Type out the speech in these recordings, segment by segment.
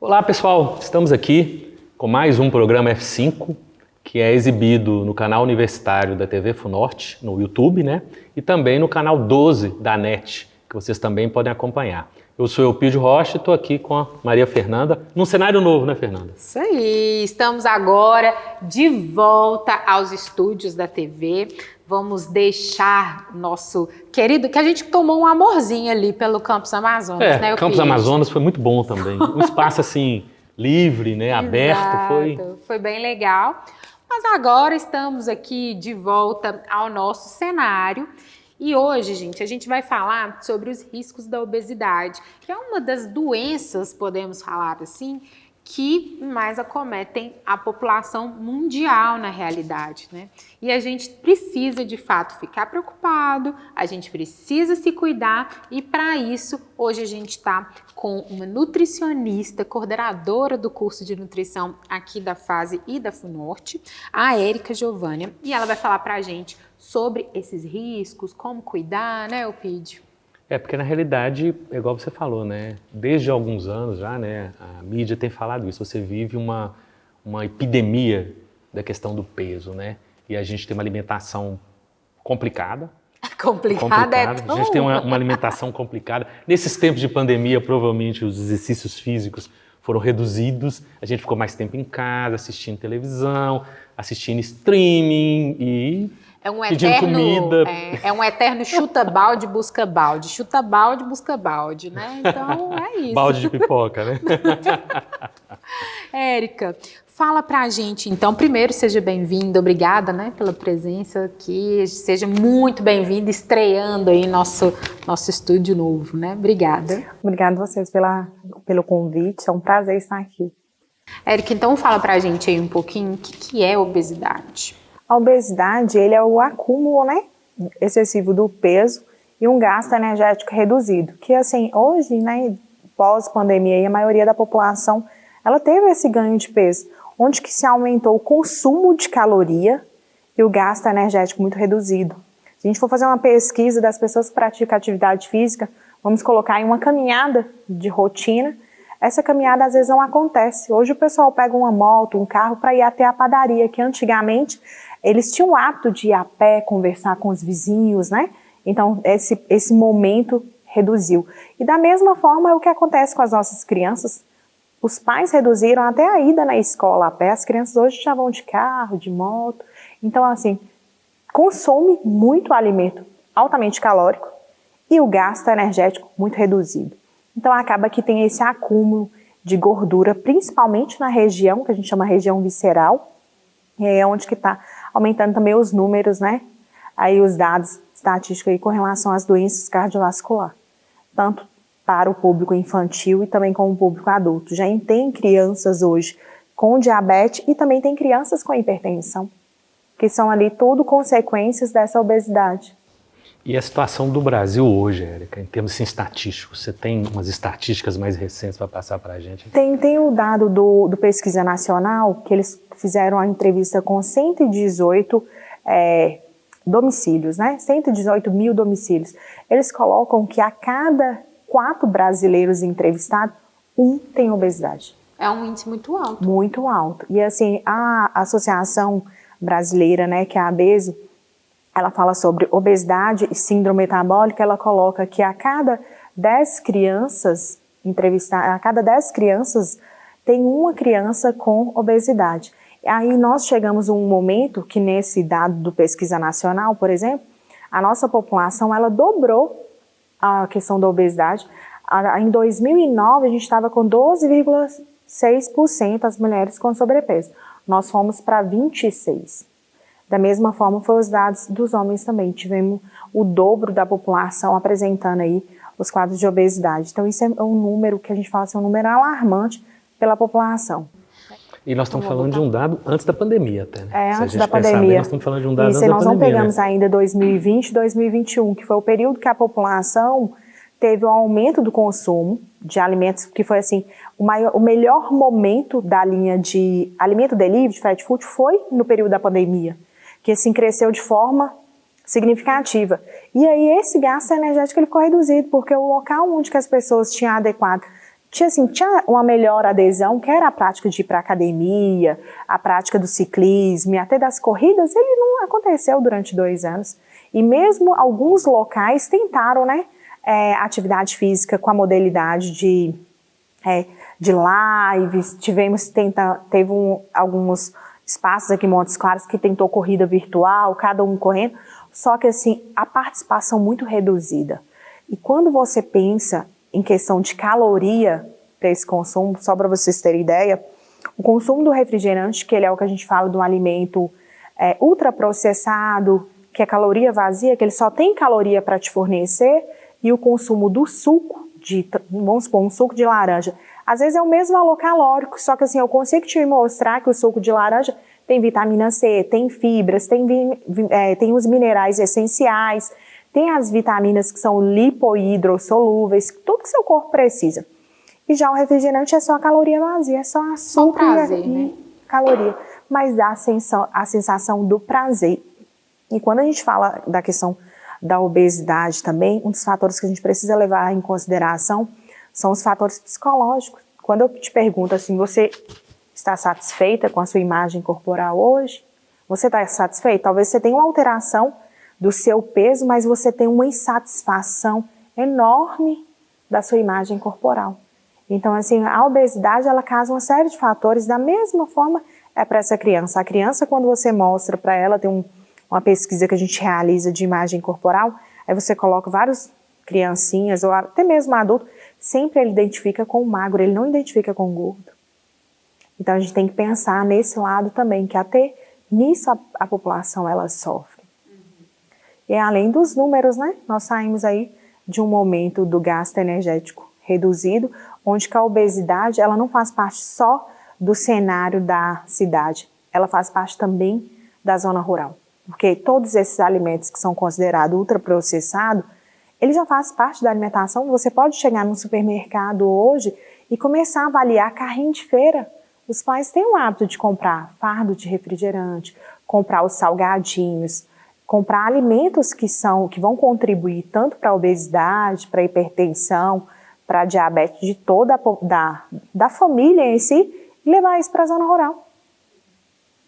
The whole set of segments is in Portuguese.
Olá pessoal, estamos aqui com mais um programa F5, que é exibido no canal universitário da TV Funorte, no YouTube, né? E também no canal 12 da NET, que vocês também podem acompanhar. Eu sou Eupídio Rocha e estou aqui com a Maria Fernanda, num cenário novo, né, Fernanda? Isso aí, estamos agora de volta aos estúdios da TV. Vamos deixar nosso querido, que a gente tomou um amorzinho ali pelo Campus Amazonas, né, Eupídio? Campus Amazonas foi muito bom também. Um espaço assim, livre, né, aberto, foi bem legal. Mas agora estamos aqui de volta ao nosso cenário. E hoje, gente, a gente vai falar sobre os riscos da obesidade, que é uma das doenças, podemos falar assim, que mais acometem a população mundial na realidade, né? E a gente precisa, de fato, ficar preocupado, a gente precisa se cuidar e, para isso, hoje a gente está com uma nutricionista, coordenadora do curso de nutrição aqui da FASE e da Funorte, a Érica Giovânia, e ela vai falar para a gente sobre esses riscos, como cuidar, né, Eupídio? Porque na realidade, é igual você falou, né? Desde alguns anos já, né? A mídia tem falado isso. Você vive uma epidemia da questão do peso, né? E a gente tem uma alimentação complicada. Complicada é tão... A gente tem uma alimentação complicada. Nesses tempos de pandemia, provavelmente os exercícios físicos foram reduzidos. A gente ficou mais tempo em casa, assistindo televisão, assistindo streaming e... pedindo comida. É um eterno chuta-balde, busca-balde. Chuta-balde, busca-balde, né? Então, é isso. Balde de pipoca, né? Érica, fala pra gente, então. Primeiro, seja bem-vinda. Obrigada, né, pela presença aqui. Seja muito bem-vinda, estreando aí nosso estúdio novo, né? Obrigada. Obrigada a vocês pelo convite. É um prazer estar aqui. Érica, então fala pra gente aí um pouquinho o que é obesidade. A obesidade, ele é o acúmulo, né, excessivo do peso e um gasto energético reduzido. Que assim, hoje, né, pós-pandemia, a maioria da população, ela teve esse ganho de peso, onde que se aumentou o consumo de caloria e o gasto energético muito reduzido. Se a gente for fazer uma pesquisa das pessoas que praticam atividade física, vamos colocar em uma caminhada de rotina, essa caminhada às vezes não acontece. Hoje o pessoal pega uma moto, um carro para ir até a padaria, que antigamente eles tinham o hábito de ir a pé, conversar com os vizinhos, né? Então esse momento reduziu. E da mesma forma é o que acontece com as nossas crianças. Os pais reduziram até a ida na escola a pé, as crianças hoje já vão de carro, de moto. Então assim, consome muito alimento altamente calórico e o gasto energético muito reduzido. Então acaba que tem esse acúmulo de gordura, principalmente na região, que a gente chama região visceral, é onde que está aumentando também os números, né? Aí os dados estatísticos aí com relação às doenças cardiovasculares, tanto para o público infantil e também com o público adulto. Já tem crianças hoje com diabetes e também tem crianças com hipertensão, que são ali tudo consequências dessa obesidade. E a situação do Brasil hoje, Érica, em termos assim, estatísticos, você tem umas estatísticas mais recentes para passar para a gente? Tem o dado do Pesquisa Nacional, que eles fizeram a entrevista com 118 domicílios, né? 118 mil domicílios. Eles colocam que a cada 4 brasileiros entrevistados, 1 tem obesidade. É um índice muito alto. Muito alto. E assim, a Associação Brasileira, né, que é a ABESE, ela fala sobre obesidade e síndrome metabólica, ela coloca que a cada 10 crianças entrevistadas, a cada 10 crianças tem uma criança com obesidade. Aí nós chegamos a um momento que nesse dado do Pesquisa Nacional, por exemplo, a nossa população, ela dobrou a questão da obesidade. Em 2009, a gente estava com 12,6% as mulheres com sobrepeso. Nós fomos para 26%. Da mesma forma, foram os dados dos homens também. Tivemos o dobro da população apresentando aí os quadros de obesidade. Então, isso é um número que a gente fala assim, um número alarmante pela população. E nós estamos falando de um dado antes da pandemia até, né? Antes da pandemia. Nós estamos falando de um dado isso, antes da pandemia. Nós não pegamos ainda 2020 e 2021, que foi o período que a população teve o aumento do consumo de alimentos, que foi assim, o melhor momento da linha de alimento delivery, de fast food, foi no período da pandemia, que assim cresceu de forma significativa. E aí esse gasto energético ele ficou reduzido, porque o local onde que as pessoas tinham tinha uma melhor adesão, que era a prática de ir para a academia, a prática do ciclismo e até das corridas, ele não aconteceu durante 2 anos. E mesmo alguns locais tentaram, né, atividade física com a modalidade de lives, teve alguns espaços aqui em Montes Claros que tentou corrida virtual, cada um correndo, só que assim, a participação muito reduzida. E quando você pensa em questão de caloria para esse consumo, só para vocês terem ideia, o consumo do refrigerante, que ele é o que a gente fala de um alimento ultraprocessado, que é caloria vazia, que ele só tem caloria para te fornecer, e o consumo do suco, vamos supor, um suco de laranja, às vezes é o mesmo valor calórico, só que assim, eu consigo te mostrar que o suco de laranja tem vitamina C, tem fibras, tem os minerais essenciais, tem as vitaminas que são lipohidrossolúveis, tudo que seu corpo precisa. E já o refrigerante é só a caloria vazia, é só açúcar prazer, e né? caloria, mas dá a sensação do prazer. E quando a gente fala da questão da obesidade também, um dos fatores que a gente precisa levar em consideração são os fatores psicológicos. Quando eu te pergunto assim, você está satisfeita com a sua imagem corporal hoje? Você está satisfeita? Talvez você tenha uma alteração do seu peso, mas você tem uma insatisfação enorme da sua imagem corporal. Então, assim, a obesidade, ela causa uma série de fatores, da mesma forma é para essa criança. A criança, quando você mostra para ela, tem uma pesquisa que a gente realiza de imagem corporal, aí você coloca várias criancinhas, ou até mesmo adulto, sempre ele identifica com o magro, ele não identifica com o gordo. Então a gente tem que pensar nesse lado também, que até nisso a população ela sofre. E além dos números, né, nós saímos aí de um momento do gasto energético reduzido, onde que a obesidade ela não faz parte só do cenário da cidade, ela faz parte também da zona rural. Porque todos esses alimentos que são considerados ultraprocessados, ele já faz parte da alimentação. Você pode chegar no supermercado hoje e começar a avaliar carrinho de feira. Os pais têm o hábito de comprar fardo de refrigerante, comprar os salgadinhos, comprar alimentos que vão contribuir tanto para a obesidade, para a hipertensão, para a diabetes de toda da família em si, e levar isso para a zona rural.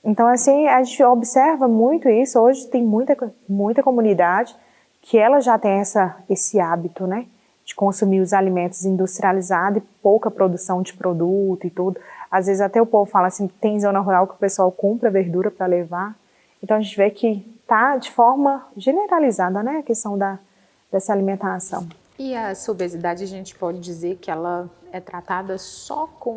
Então, assim, a gente observa muito isso. Hoje tem muita comunidade que ela já tem esse hábito, né, de consumir os alimentos industrializados e pouca produção de produto e tudo. Às vezes até o povo fala assim, tem zona rural que o pessoal compra verdura para levar. Então a gente vê que está de forma generalizada, né, a questão dessa alimentação. E essa obesidade a gente pode dizer que ela é tratada só com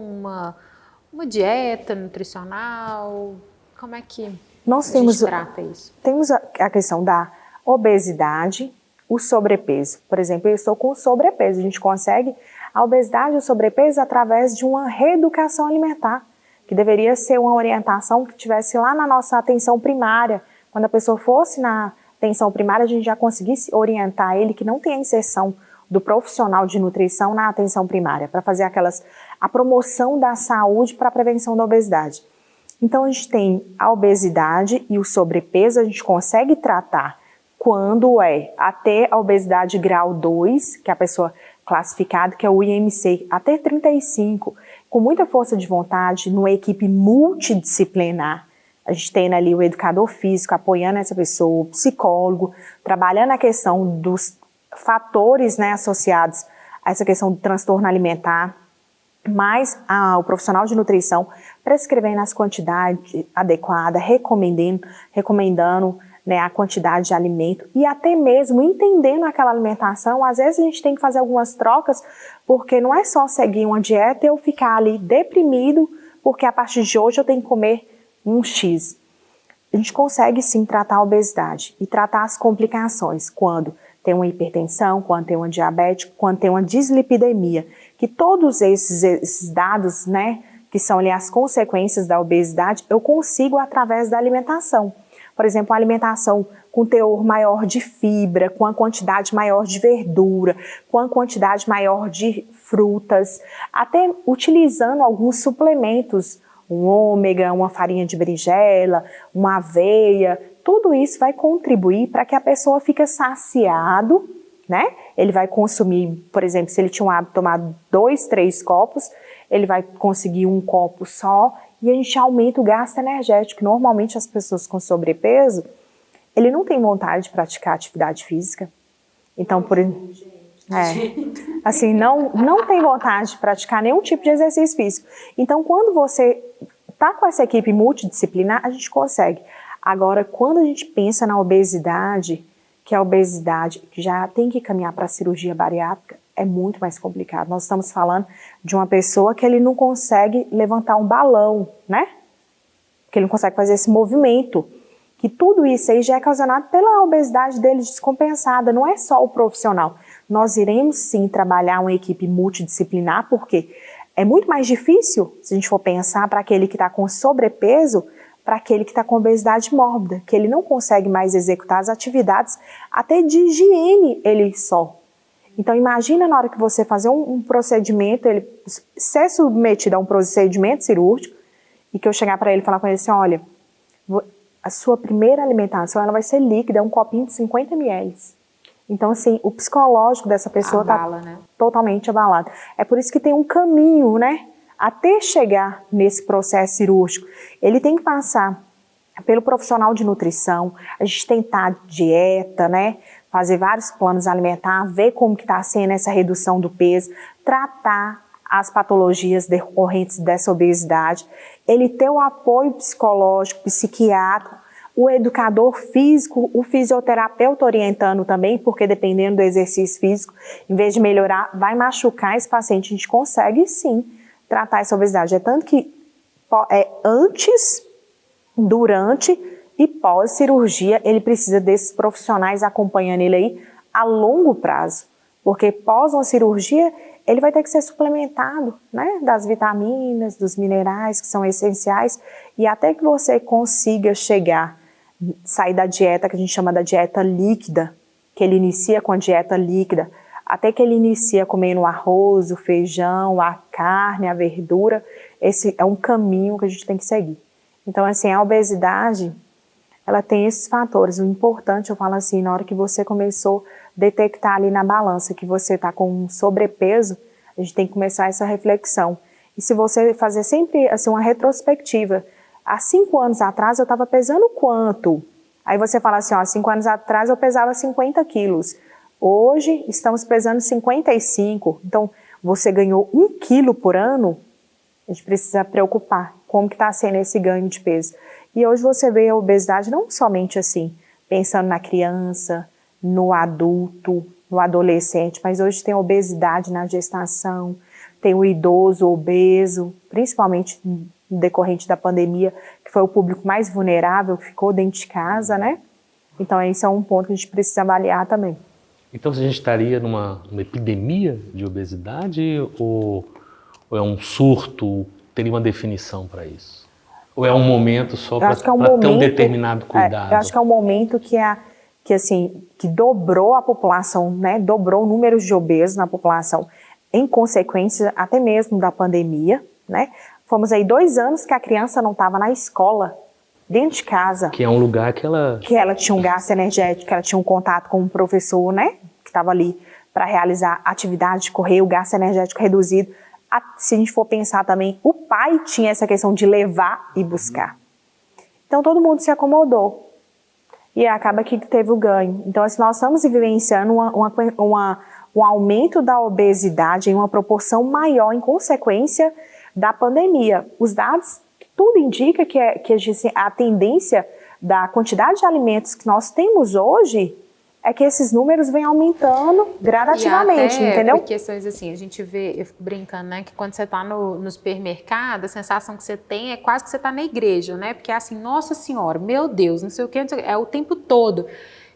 uma dieta nutricional? Como é que a gente trata isso? Temos a questão da obesidade, o sobrepeso. Por exemplo, eu estou com sobrepeso. A gente consegue a obesidade e o sobrepeso através de uma reeducação alimentar, que deveria ser uma orientação que tivesse lá na nossa atenção primária. Quando a pessoa fosse na atenção primária, a gente já conseguisse orientar ele que não tem a inserção do profissional de nutrição na atenção primária, para fazer a promoção da saúde para a prevenção da obesidade. Então, a gente tem a obesidade e o sobrepeso, a gente consegue tratar quando até a obesidade grau 2, que é a pessoa classificada, que é o IMC, até 35, com muita força de vontade, numa equipe multidisciplinar. A gente tem ali o educador físico apoiando essa pessoa, o psicólogo, trabalhando a questão dos fatores, né, associados a essa questão do transtorno alimentar, mais o profissional de nutrição prescrevendo as quantidades adequadas, recomendando né, a quantidade de alimento e até mesmo entendendo aquela alimentação. Às vezes a gente tem que fazer algumas trocas, porque não é só seguir uma dieta e eu ficar ali deprimido, porque a partir de hoje eu tenho que comer um X. A gente consegue sim tratar a obesidade e tratar as complicações quando tem uma hipertensão, quando tem uma diabetes, quando tem uma dislipidemia, que todos esses dados, né, que são ali as consequências da obesidade, eu consigo através da alimentação. Por exemplo, a alimentação com teor maior de fibra, com a quantidade maior de verdura, com a quantidade maior de frutas, até utilizando alguns suplementos, um ômega, uma farinha de berinjela, uma aveia, tudo isso vai contribuir para que a pessoa fique saciado né? Ele vai consumir, por exemplo, se ele tinha um hábito de tomar 2, 3 copos, ele vai conseguir um copo só e a gente aumenta o gasto energético. Normalmente as pessoas com sobrepeso, ele não tem vontade de praticar atividade física. Então, assim, não tem vontade de praticar nenhum tipo de exercício físico. Então, quando você tá com essa equipe multidisciplinar, a gente consegue. Agora, quando a gente pensa na obesidade, que a obesidade que já tem que caminhar para a cirurgia bariátrica, é muito mais complicado. Nós estamos falando de uma pessoa que ele não consegue levantar um balão, né? Que ele não consegue fazer esse movimento. Que tudo isso aí já é causado pela obesidade dele descompensada, não é só o profissional. Nós iremos sim trabalhar uma equipe multidisciplinar, porque é muito mais difícil, se a gente for pensar, para aquele que está com sobrepeso, para aquele que está com obesidade mórbida, que ele não consegue mais executar as atividades até de higiene ele só. Então imagina na hora que você fazer um procedimento, ele ser submetido a um procedimento cirúrgico, e que eu chegar para ele e falar com ele assim, olha, a sua primeira alimentação ela vai ser líquida, é um copinho de 50 ml. Então, assim, o psicológico dessa pessoa está totalmente abalado. É por isso que tem um caminho, né? Até chegar nesse processo cirúrgico, ele tem que passar pelo profissional de nutrição, a gente tentar dieta, né? Fazer vários planos alimentares, ver como que está sendo essa redução do peso, tratar as patologias decorrentes dessa obesidade, ele ter o apoio psicológico, psiquiátrico, o educador físico, o fisioterapeuta orientando também, porque dependendo do exercício físico, em vez de melhorar, vai machucar esse paciente. A gente consegue sim tratar essa obesidade. É tanto que antes, durante e pós-cirurgia, ele precisa desses profissionais acompanhando ele aí a longo prazo, porque pós uma cirurgia, ele vai ter que ser suplementado, né, das vitaminas, dos minerais que são essenciais, e até que você consiga sair da dieta que a gente chama da dieta líquida, que ele inicia com a dieta líquida, até que ele inicia comendo o arroz, o feijão, a carne, a verdura, esse é um caminho que a gente tem que seguir. Então, assim, a obesidade, ela tem esses fatores. O importante, eu falo assim, na hora que você começou a detectar ali na balança que você está com um sobrepeso, a gente tem que começar essa reflexão. E se você fazer sempre assim, uma retrospectiva, há 5 anos atrás eu estava pesando quanto? Aí você fala assim, ó, 5 anos atrás eu pesava 50 quilos. Hoje estamos pesando 55. Então, você ganhou 1 quilo por ano, a gente precisa preocupar como que está sendo esse ganho de peso. E hoje você vê a obesidade não somente assim, pensando na criança, no adulto, no adolescente, mas hoje tem obesidade na gestação, tem o idoso obeso, principalmente decorrente da pandemia, que foi o público mais vulnerável, que ficou dentro de casa, né? Então esse é um ponto que a gente precisa avaliar também. Então a gente estaria numa epidemia de obesidade ou é um surto? Teria uma definição para isso? Ou é um momento só para ter um determinado cuidado? Eu acho que é um momento que dobrou a população, né? Dobrou o número de obesos na população, em consequência até mesmo da pandemia, né? Fomos aí 2 anos que a criança não estava na escola, dentro de casa. Que é um lugar que ela tinha um gasto energético, que ela tinha um contato com um professor, né? Que estava ali para realizar atividade de correr, o gasto energético reduzido. Se a gente for pensar também, o pai tinha essa questão de levar e buscar. Então todo mundo se acomodou. E acaba que teve o ganho. Então assim, nós estamos vivenciando um aumento da obesidade em uma proporção maior em consequência da pandemia. Os dados, tudo indica que a tendência da quantidade de alimentos que nós temos hoje é que esses números vêm aumentando gradativamente, entendeu? Por questões assim, a gente vê, eu fico brincando, né, que quando você está no supermercado, a sensação que você tem é quase que você está na igreja, né, porque é assim, nossa senhora, meu Deus, não sei o que, é o tempo todo.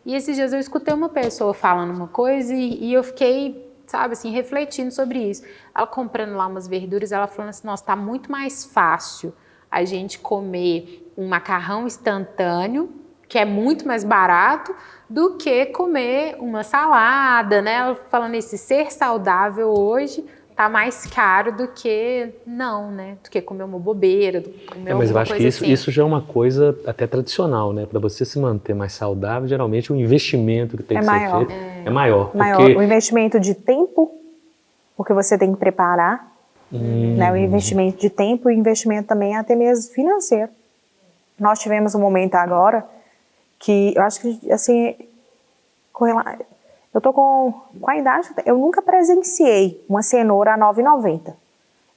E esses dias eu escutei uma pessoa falando uma coisa e eu fiquei, sabe, assim, refletindo sobre isso. Ela comprando lá umas verduras, ela falando assim, nossa, tá muito mais fácil a gente comer um macarrão instantâneo, que é muito mais barato, do que comer uma salada, né? Ela falando esse ser saudável hoje tá mais caro do que não, né? Do que comer uma bobeira, do que comer Mas eu alguma acho que coisa assim. isso já é uma coisa até tradicional, né? Para você se manter mais saudável, geralmente o investimento que tem que ser feito é maior. Porque... O investimento de tempo, porque você tem que preparar, né? O investimento de tempo e o investimento também até mesmo financeiro. Nós tivemos um momento agora que eu acho que, assim, eu tô com a idade, eu nunca presenciei uma cenoura a R$ 9,90.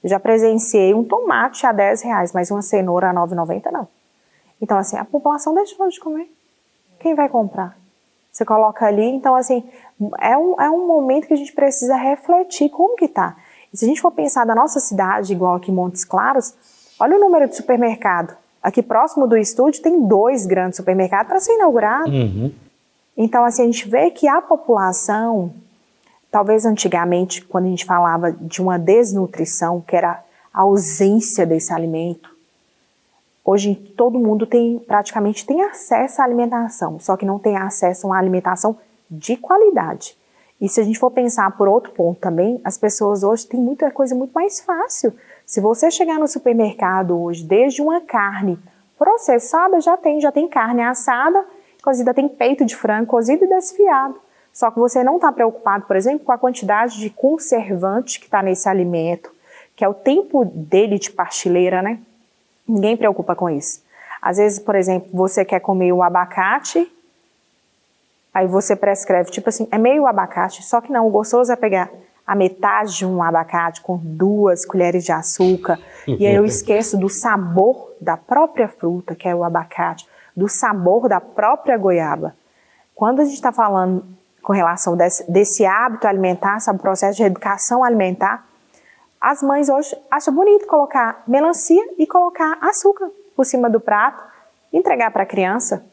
Eu já presenciei um tomate a R$ 10, mas uma cenoura a R$ 9,90 não. Então, assim, a população deixou de comer. Quem vai comprar? Você coloca ali, então, assim, é um momento que a gente precisa refletir como que tá. E se a gente for pensar da nossa cidade, igual aqui em Montes Claros, olha o número de supermercado. Aqui próximo do estúdio tem 2 grandes supermercados para ser inaugurado. Então, assim, a gente vê que a população, talvez antigamente, quando a gente falava de uma desnutrição, que era a ausência desse alimento, hoje todo mundo praticamente tem acesso à alimentação, só que não tem acesso a uma alimentação de qualidade. E se a gente for pensar por outro ponto também, as pessoas hoje têm muita coisa muito mais fácil. Se você chegar no supermercado hoje, desde uma carne processada, já tem carne assada, cozida, tem peito de frango cozido e desfiado. Só que você não está preocupado, por exemplo, com a quantidade de conservante que está nesse alimento, que é o tempo dele de partilheira, né? Ninguém preocupa com isso. Às vezes, por exemplo, você quer comer o abacate, aí você prescreve, tipo assim, é meio abacate, só que não, o gostoso é pegar a metade de um abacate com 2 colheres de açúcar, e aí eu esqueço do sabor da própria fruta, que é o abacate, do sabor da própria goiaba. Quando a gente está falando com relação desse hábito alimentar, sabe, o processo de educação alimentar, as mães hoje acham bonito colocar melancia e colocar açúcar por cima do prato e entregar para a criança.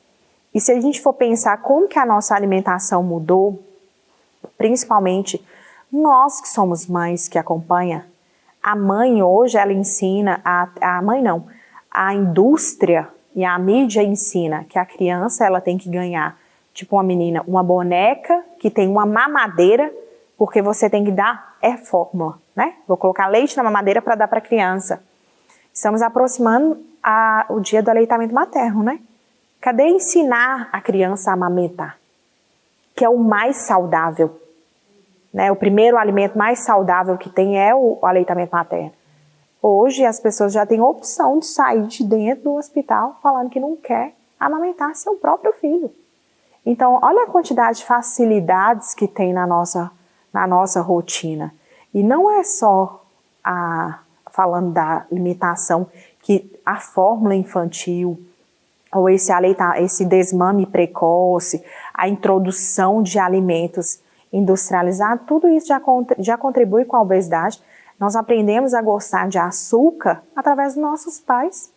E se a gente for pensar como que a nossa alimentação mudou, principalmente nós que somos mães que acompanham, a mãe hoje ela ensina, a indústria e a mídia ensina que a criança ela tem que ganhar, tipo uma menina, uma boneca que tem uma mamadeira, porque você tem que dar fórmula, né? Vou colocar leite na mamadeira para dar para a criança. Estamos aproximando o dia do aleitamento materno, né? Cadê ensinar a criança a amamentar? Que é o mais saudável, né? O primeiro alimento mais saudável que tem é o aleitamento materno. Hoje as pessoas já têm a opção de sair de dentro do hospital falando que não quer amamentar seu próprio filho. Então, olha a quantidade de facilidades que tem na nossa rotina. E não é só falando da alimentação, que a fórmula infantil, ou esse desmame precoce, a introdução de alimentos industrializados, tudo isso já contribui com a obesidade. Nós aprendemos a gostar de açúcar através dos nossos pais.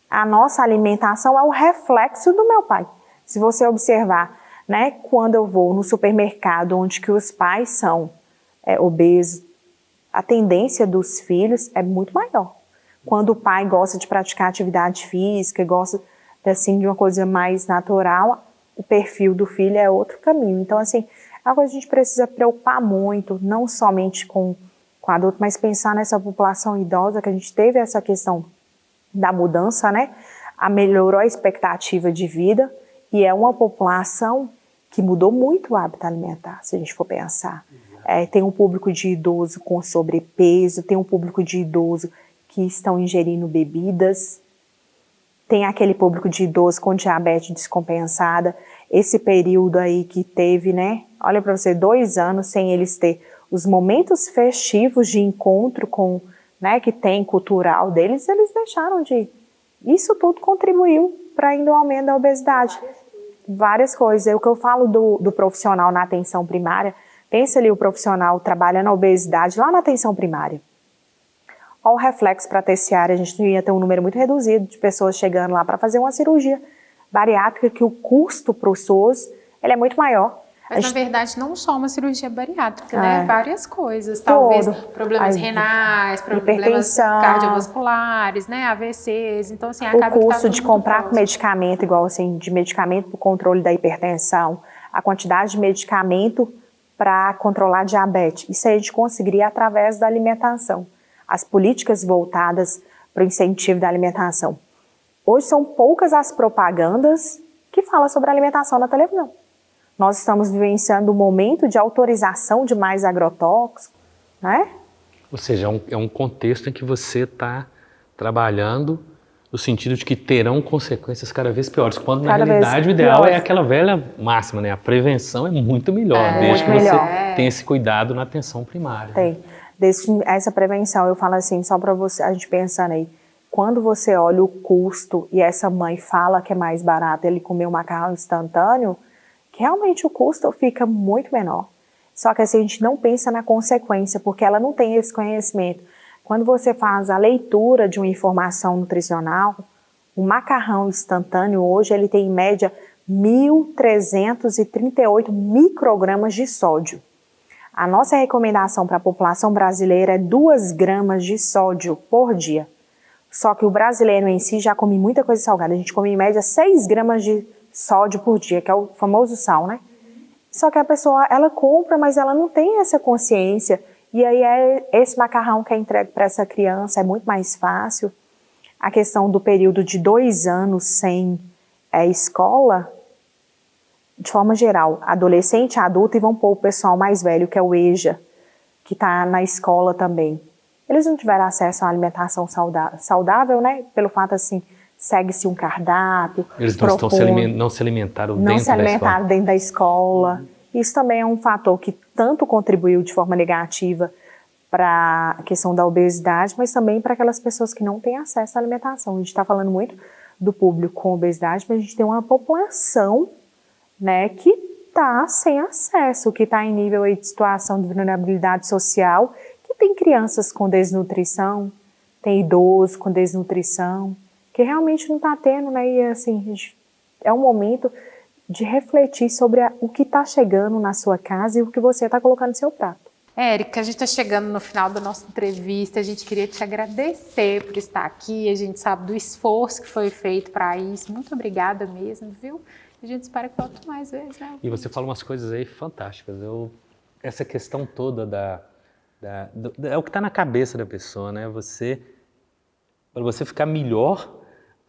A nossa alimentação é o reflexo do meu pai. Se você observar, né, quando eu vou no supermercado onde que os pais são obesos, a tendência dos filhos é muito maior. Quando o pai gosta de praticar atividade física, gosta assim, de uma coisa mais natural, o perfil do filho é outro caminho. Então, assim, é uma coisa que a gente precisa preocupar muito, não somente com adulto, mas pensar nessa população idosa, que a gente teve essa questão da mudança, né? Melhorou a expectativa de vida e é uma população que mudou muito o hábito alimentar, se a gente for pensar. Tem um público de idoso com sobrepeso, tem um público de idoso que estão ingerindo bebidas, tem aquele público de idoso com diabetes descompensada, esse período aí que teve, né? Olha para você, 2 anos sem eles ter os momentos festivos de encontro com, né, que tem cultural deles, eles deixaram de ir. Isso tudo contribuiu para ainda o aumento da obesidade. Várias coisas. O que eu falo do profissional na atenção primária, pensa ali o profissional trabalha na obesidade lá na atenção primária. Olha o reflexo para a terciária, a gente ia ter um número muito reduzido de pessoas chegando lá para fazer uma cirurgia bariátrica, que o custo para o SUS ele é muito maior. Mas, na verdade, não só uma cirurgia bariátrica, né? Várias coisas. Talvez problemas renais, problemas cardiovasculares, né? AVCs. Então, assim, acaba o custo de comprar medicamento, igual assim, de medicamento para o controle da hipertensão, a quantidade de medicamento para controlar a diabetes. Isso a gente conseguiria através da alimentação. As políticas voltadas para o incentivo da alimentação. Hoje são poucas as propagandas que falam sobre alimentação na televisão. Nós estamos vivenciando um momento de autorização de mais agrotóxicos, né? Ou seja, é um contexto em que você está trabalhando no sentido de que terão consequências cada vez piores, quando na realidade o ideal é aquela velha máxima, né? A prevenção é muito melhor, desde que você tenha esse cuidado na atenção primária. Tem. Desde essa prevenção, eu falo assim, só para você, a gente pensando aí, quando você olha o custo e essa mãe fala que é mais barato ele comer um macarrão instantâneo, que realmente o custo fica muito menor. Só que assim, a gente não pensa na consequência, porque ela não tem esse conhecimento. Quando você faz a leitura de uma informação nutricional, o macarrão instantâneo hoje ele tem em média 1.338 microgramas de sódio. A nossa recomendação para a população brasileira é 2 gramas de sódio por dia. Só que o brasileiro em si já come muita coisa salgada. A gente come em média 6 gramas de sódio por dia, que é o famoso sal, né? Só que a pessoa, ela compra, mas ela não tem essa consciência. E aí esse macarrão que é entregue para essa criança é muito mais fácil. A questão do período de 2 anos sem escola, de forma geral, adolescente, adulto, e vão pôr o pessoal mais velho, que é o EJA, que está na escola também. Eles não tiveram acesso à alimentação saudável, né? Pelo fato, assim, segue-se um cardápio. Eles não se alimentaram dentro da escola. Isso também é um fator que tanto contribuiu de forma negativa para a questão da obesidade, mas também para aquelas pessoas que não têm acesso à alimentação. A gente está falando muito do público com obesidade, mas a gente tem uma população, né, que está sem acesso, que está em nível aí de situação de vulnerabilidade social, que tem crianças com desnutrição, tem idosos com desnutrição, que realmente não está tendo, né, e assim, é um momento de refletir sobre o que está chegando na sua casa e o que você está colocando no seu prato. Érica, a gente está chegando no final da nossa entrevista, a gente queria te agradecer por estar aqui, a gente sabe do esforço que foi feito para isso, muito obrigada mesmo, viu? A gente espera que volte mais vezes, né? E você fala umas coisas aí fantásticas, essa questão toda é o que está na cabeça da pessoa, né? Para você ficar melhor,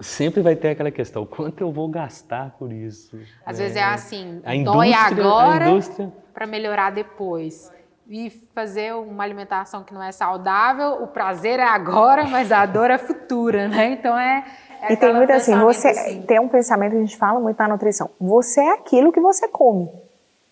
sempre vai ter aquela questão, quanto eu vou gastar por isso? Às vezes é assim, dói agora para melhorar depois. E fazer uma alimentação que não é saudável, o prazer é agora, mas a dor é futura, né? Então e tem muito assim, tem um pensamento que a gente fala muito na nutrição, você é aquilo que você come.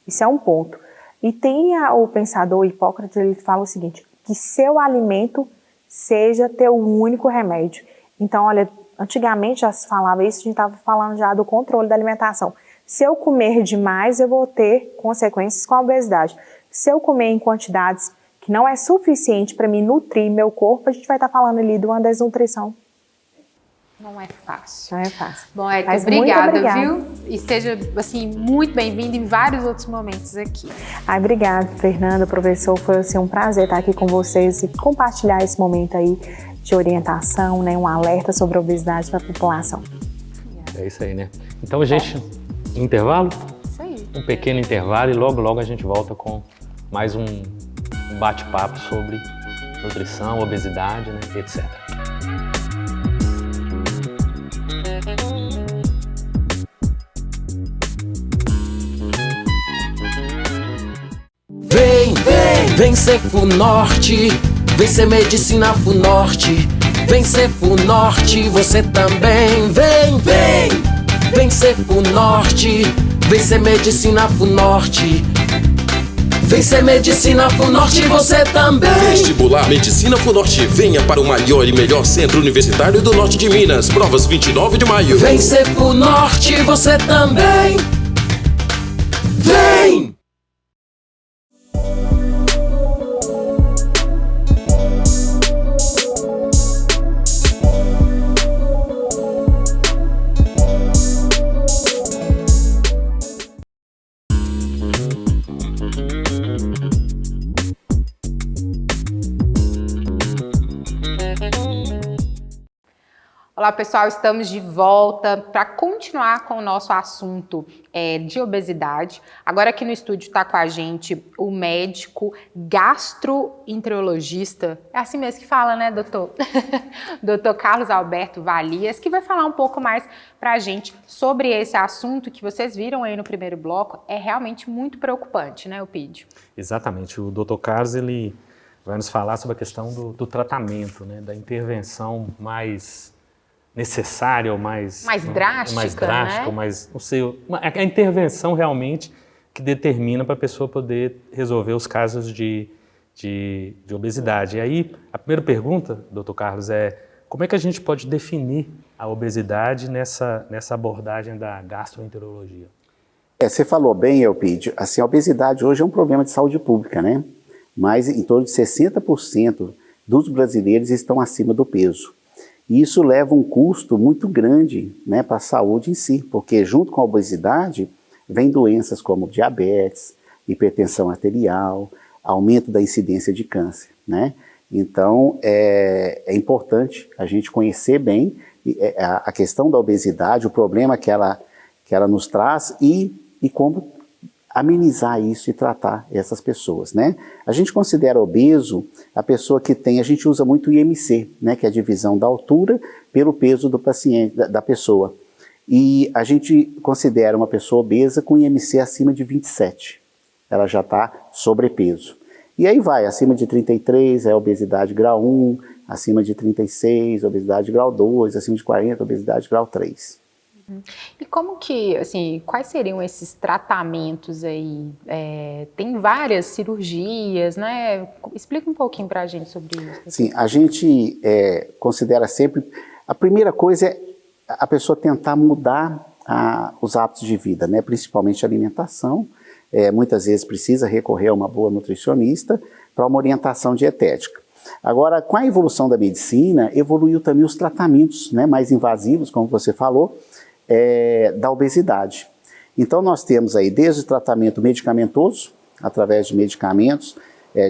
Isso é um ponto. E tem o pensador Hipócrates, ele fala o seguinte, que seu alimento seja teu único remédio. Então, olha, antigamente já se falava isso, a gente estava falando já do controle da alimentação. Se eu comer demais, eu vou ter consequências com a obesidade. Se eu comer em quantidades que não é suficiente para me nutrir meu corpo, a gente vai estar falando ali de uma desnutrição. Não é fácil. Não é fácil. Bom, Érica, obrigada, viu? E seja, assim, muito bem-vinda em vários outros momentos aqui. Obrigada, Fernanda, professor. Foi assim, um prazer estar aqui com vocês e compartilhar esse momento aí de orientação, né, um alerta sobre a obesidade para a população. É isso aí, né? Então, gente, intervalo? Isso aí. Um pequeno intervalo e logo a gente volta com mais um bate-papo sobre nutrição, obesidade, né, etc. Vem ser FUNORTE, vem ser Medicina FUNORTE, vem ser FUNORTE, você também. Vem ser FUNORTE, vem ser Medicina FUNORTE, vem ser Medicina FUNORTE, você também. Vestibular Medicina FUNORTE, venha para o maior e melhor centro universitário do norte de Minas, provas 29 de maio. Vem ser FUNORTE, você também. Vem! Olá, pessoal, estamos de volta para continuar com o nosso assunto de obesidade. Agora aqui no estúdio está com a gente o médico gastroenterologista, é assim mesmo que fala, né, doutor? Doutor Carlos Alberto Valias, que vai falar um pouco mais para a gente sobre esse assunto que vocês viram aí no primeiro bloco. É realmente muito preocupante, né, Opídio? Exatamente, o Dr. Carlos ele vai nos falar sobre a questão do tratamento, né, da intervenção mais necessária ou mais drástica, né? Mais, não sei, a intervenção realmente que determina para a pessoa poder resolver os casos de obesidade. E aí, a primeira pergunta, doutor Carlos, é como é que a gente pode definir a obesidade nessa abordagem da gastroenterologia? Você falou bem, Elpidio, assim, a obesidade hoje é um problema de saúde pública, né? Mas em torno de 60% dos brasileiros estão acima do peso. E isso leva um custo muito grande, né, para a saúde em si, porque junto com a obesidade vem doenças como diabetes, hipertensão arterial, aumento da incidência de câncer, né? Então é importante a gente conhecer bem a questão da obesidade, o problema que ela nos traz e como amenizar isso e tratar essas pessoas, né? A gente considera obeso a pessoa que tem, a gente usa muito o IMC, né, que é a divisão da altura pelo peso do paciente, da pessoa. E a gente considera uma pessoa obesa com IMC acima de 27. Ela já está sobrepeso. E aí vai, acima de 33 é obesidade grau 1, acima de 36, obesidade grau 2, acima de 40, obesidade grau 3. E como que, assim, quais seriam esses tratamentos aí? Tem várias cirurgias, né? Explica um pouquinho pra gente sobre isso. Sim, a gente considera sempre, a primeira coisa é a pessoa tentar mudar os hábitos de vida, né? Principalmente a alimentação. Muitas vezes precisa recorrer a uma boa nutricionista para uma orientação dietética. Agora, com a evolução da medicina, evoluiu também os tratamentos, né, mais invasivos, como você falou, da obesidade. Então nós temos aí desde o tratamento medicamentoso, através de medicamentos,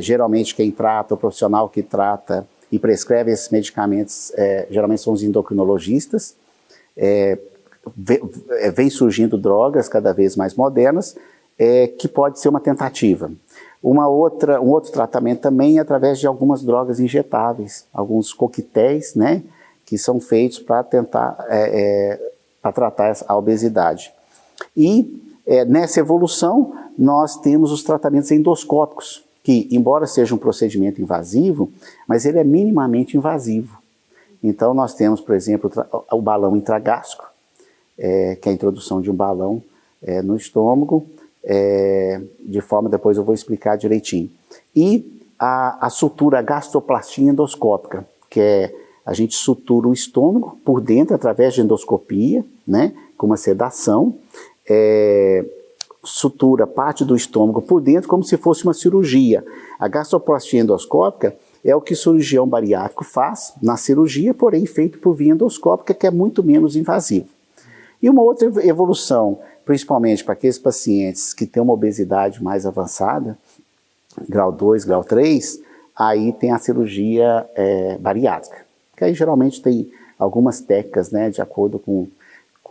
geralmente quem trata, o profissional que trata e prescreve esses medicamentos, geralmente são os endocrinologistas, vem surgindo drogas cada vez mais modernas, que pode ser uma tentativa. Um outro tratamento também é através de algumas drogas injetáveis, alguns coquetéis, né, que são feitos para tentar para tratar a obesidade. E nessa evolução nós temos os tratamentos endoscópicos, que embora seja um procedimento invasivo, mas ele é minimamente invasivo. Então nós temos, por exemplo, o balão intragástrico, que é a introdução de um balão no estômago, de forma, depois eu vou explicar direitinho. E a sutura gastroplastia endoscópica, que é a gente sutura o estômago por dentro através de endoscopia, né, com uma sedação, sutura parte do estômago por dentro como se fosse uma cirurgia. A gastroplastia endoscópica é o que o cirurgião bariátrico faz na cirurgia, porém feito por via endoscópica, que é muito menos invasivo. E uma outra evolução, principalmente para aqueles pacientes que têm uma obesidade mais avançada, grau 2, grau 3, aí tem a cirurgia bariátrica, que aí geralmente tem algumas técnicas, né, de acordo com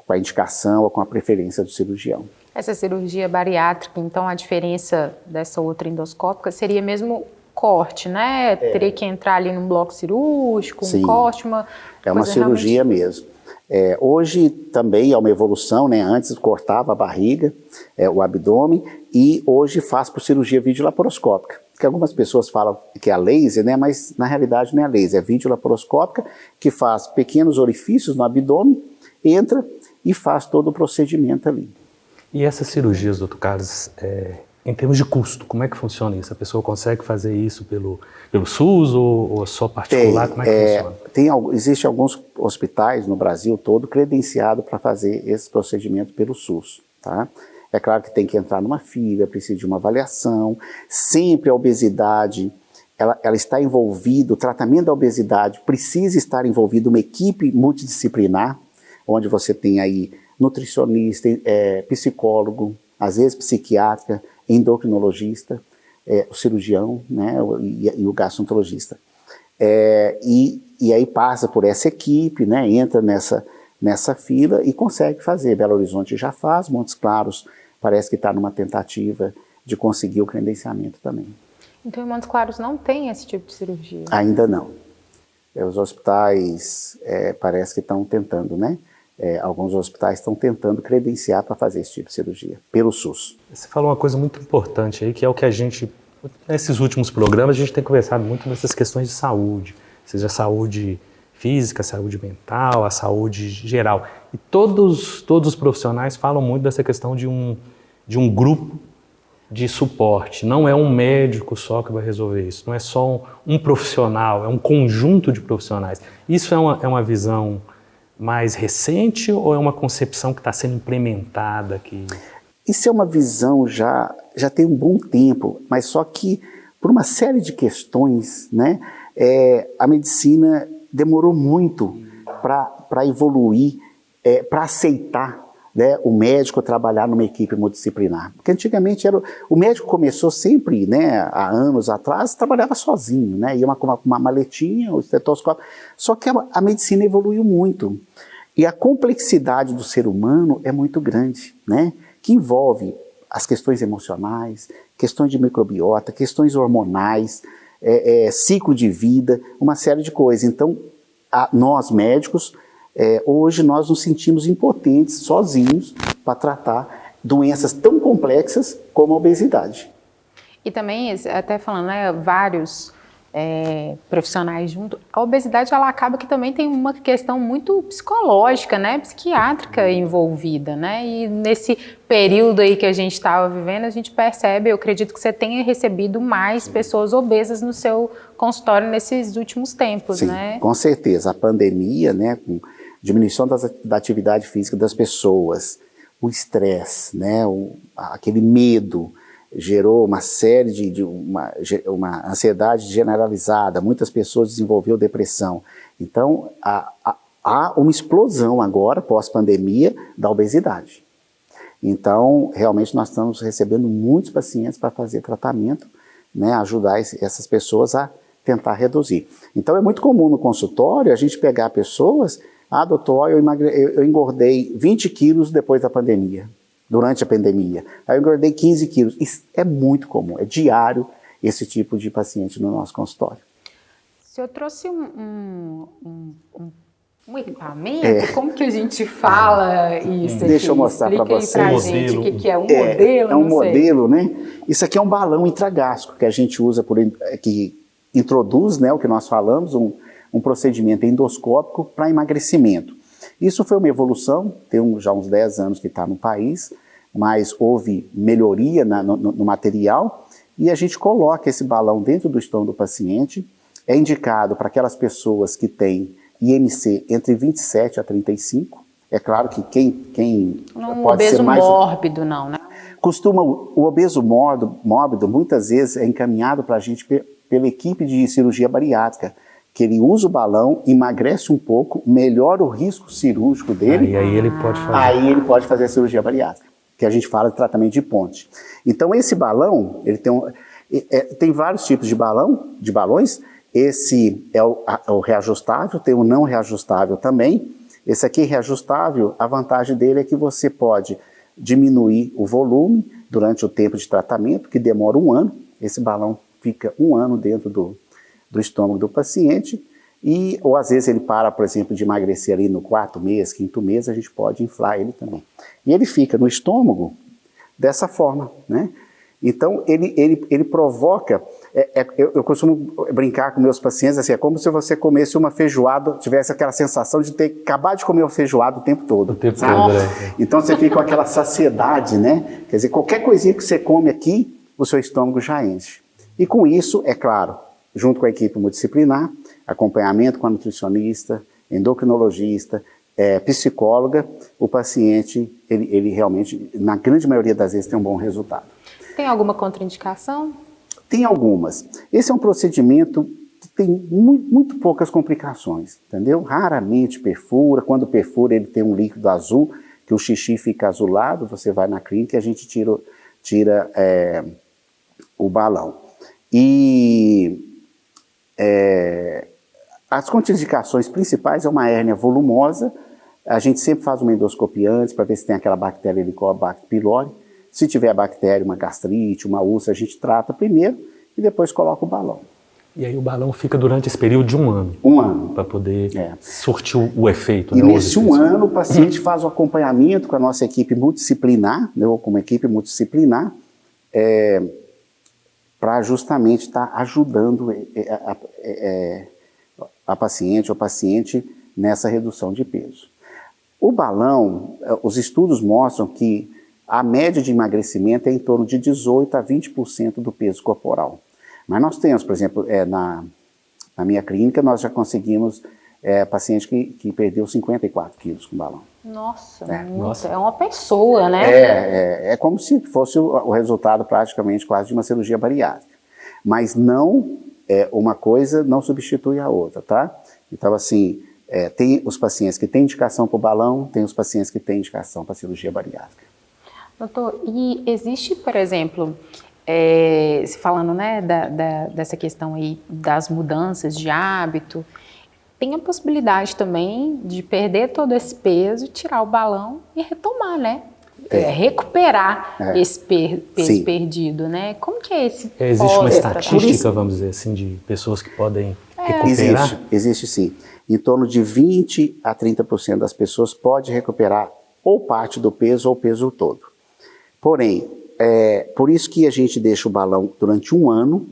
a indicação ou com a preferência do cirurgião. Essa cirurgia bariátrica, então a diferença dessa outra endoscópica seria mesmo corte, né? Teria que entrar ali num bloco cirúrgico, Sim, um corte, é uma cirurgia mesmo. Hoje também é uma evolução, né? Antes cortava a barriga, o abdômen, e hoje faz por cirurgia videolaparoscópica. Que algumas pessoas falam que é a laser, né? Mas na realidade não é a laser, é videolaparoscópica, que faz pequenos orifícios no abdômen, entra e faz todo o procedimento ali. E essas cirurgias, doutor Carlos, em termos de custo, como é que funciona isso? A pessoa consegue fazer isso pelo SUS ou só particular? Como é que funciona? Existem alguns hospitais no Brasil todo credenciados para fazer esse procedimento pelo SUS, tá? É claro que tem que entrar numa fila, precisa de uma avaliação. Sempre a obesidade, ela está envolvida, o tratamento da obesidade precisa estar envolvido uma equipe multidisciplinar, onde você tem aí nutricionista, psicólogo, às vezes psiquiatra, endocrinologista, o cirurgião, né, e o gastroenterologista. E aí passa por essa equipe, né, entra nessa fila e consegue fazer. Belo Horizonte já faz, Montes Claros parece que está numa tentativa de conseguir o credenciamento também. Então, em Montes Claros não tem esse tipo de cirurgia? Ainda não. Os hospitais parece que estão tentando, né? Alguns hospitais estão tentando credenciar para fazer esse tipo de cirurgia, pelo SUS. Você falou uma coisa muito importante aí, que é o que a gente, nesses últimos programas, a gente tem conversado muito nessas questões de saúde, seja a saúde física, a saúde mental, a saúde geral. E todos os profissionais falam muito dessa questão de um grupo de suporte. Não é um médico só que vai resolver isso, não é só um profissional, é um conjunto de profissionais. Isso é uma visão mais recente ou é uma concepção que está sendo implementada aqui? Isso é uma visão já tem um bom tempo, mas só que por uma série de questões, né, a medicina demorou muito para evoluir, para aceitar, né, o médico trabalhar numa equipe multidisciplinar. Porque antigamente o médico começou sempre, né, há anos atrás, trabalhava sozinho, né, ia com uma maletinha, o estetoscópio. Só que a medicina evoluiu muito. E a complexidade do ser humano é muito grande, né, que envolve as questões emocionais, questões de microbiota, questões hormonais, ciclo de vida, uma série de coisas. Então, nós médicos, hoje nós nos sentimos impotentes, sozinhos, para tratar doenças tão complexas como a obesidade. E também, até falando, né, vários profissionais junto, a obesidade ela acaba que também tem uma questão muito psicológica, né, psiquiátrica envolvida, né, e nesse período aí que a gente estava vivendo, a gente percebe, eu acredito que você tenha recebido mais pessoas obesas no seu consultório nesses últimos tempos, Sim, né? Com certeza, a pandemia, né, com diminuição da atividade física das pessoas, o estresse, né, aquele medo, gerou uma série de uma ansiedade generalizada, muitas pessoas desenvolveram depressão. Então, há uma explosão agora, pós-pandemia, da obesidade. Então, realmente nós estamos recebendo muitos pacientes para fazer tratamento, né, ajudar essas pessoas a tentar reduzir. Então, é muito comum no consultório a gente pegar pessoas, doutor, eu engordei 20 quilos depois da pandemia. Durante a pandemia. Aí eu engordei 15 quilos. Isso é muito comum, é diário esse tipo de paciente no nosso consultório. Se eu trouxe um equipamento, como que a gente fala isso aqui? Deixa eu mostrar para você. Explica aí pra gente o que é um modelo. É um modelo, né? Isso aqui é um balão intragástrico que a gente usa, que introduz, né, o que nós falamos, um procedimento endoscópico para emagrecimento. Isso foi uma evolução, tem já uns 10 anos que está no país, mas houve melhoria no material e a gente coloca esse balão dentro do estômago do paciente. É indicado para aquelas pessoas que têm IMC entre 27 a 35. É claro que quem não pode ser mais... mórbido não, né? O obeso mórbido muitas vezes é encaminhado para a gente pela equipe de cirurgia bariátrica, que ele usa o balão, emagrece um pouco, melhora o risco cirúrgico dele. E aí ele pode fazer. Aí ele pode fazer a cirurgia bariátrica, que a gente fala de tratamento de ponte. Então esse balão, ele tem vários tipos de balões. Esse é o reajustável, tem o não reajustável também. Esse aqui reajustável, a vantagem dele é que você pode diminuir o volume durante o tempo de tratamento, que demora 1 ano. Esse balão fica 1 ano dentro do estômago do paciente, ou às vezes ele para, por exemplo, de emagrecer ali no 4º mês, 5º mês, a gente pode inflar ele também. E ele fica no estômago dessa forma, né? Então, ele provoca, eu costumo brincar com meus pacientes, assim, é como se você comesse uma feijoada, tivesse aquela sensação de ter acabado de comer uma feijoada o tempo todo. O tempo todo, né? Então, você fica com aquela saciedade, né? Quer dizer, qualquer coisinha que você come aqui, o seu estômago já enche. E com isso, é claro, junto com a equipe multidisciplinar, acompanhamento com a nutricionista, endocrinologista, psicóloga, o paciente, ele realmente, na grande maioria das vezes, tem um bom resultado. Tem alguma contraindicação? Tem algumas. Esse é um procedimento que tem muito poucas complicações, entendeu? Raramente perfura. Quando perfura, ele tem um líquido azul, que o xixi fica azulado, você vai na clínica e a gente tira o balão. E As contraindicações principais é uma hérnia volumosa. A gente sempre faz uma endoscopia antes para ver se tem aquela bactéria Helicobacter pylori. Se tiver a bactéria, uma gastrite, uma úlcera, a gente trata primeiro e depois coloca o balão. E aí o balão fica durante esse período de 1 ano. 1 ano. Para poder surtir o efeito. E né, nesse 1 ano o paciente faz o acompanhamento com a nossa equipe multidisciplinar, né, ou com uma equipe multidisciplinar, para justamente estar ajudando a paciente ou paciente nessa redução de peso. O balão, os estudos mostram que a média de emagrecimento é em torno de 18% a 20% do peso corporal. Mas nós temos, por exemplo, na minha clínica, nós já conseguimos paciente que perdeu 54 quilos com balão. Nossa, é uma pessoa, né? É como se fosse o resultado praticamente quase de uma cirurgia bariátrica. Mas não, uma coisa não substitui a outra, tá? Então, assim, tem os pacientes que têm indicação para o balão, tem os pacientes que têm indicação para a cirurgia bariátrica. Doutor, e existe, por exemplo, se falando, né, dessa questão aí das mudanças de hábito, tem a possibilidade também de perder todo esse peso, tirar o balão e retomar, né? Recuperar esse peso perdido, né? Como que é esse existe uma estatística, vamos dizer assim, de pessoas que podem recuperar? Existe sim. Em torno de 20% a 30% das pessoas pode recuperar ou parte do peso ou o peso todo. Porém, por isso que a gente deixa o balão durante 1 ano,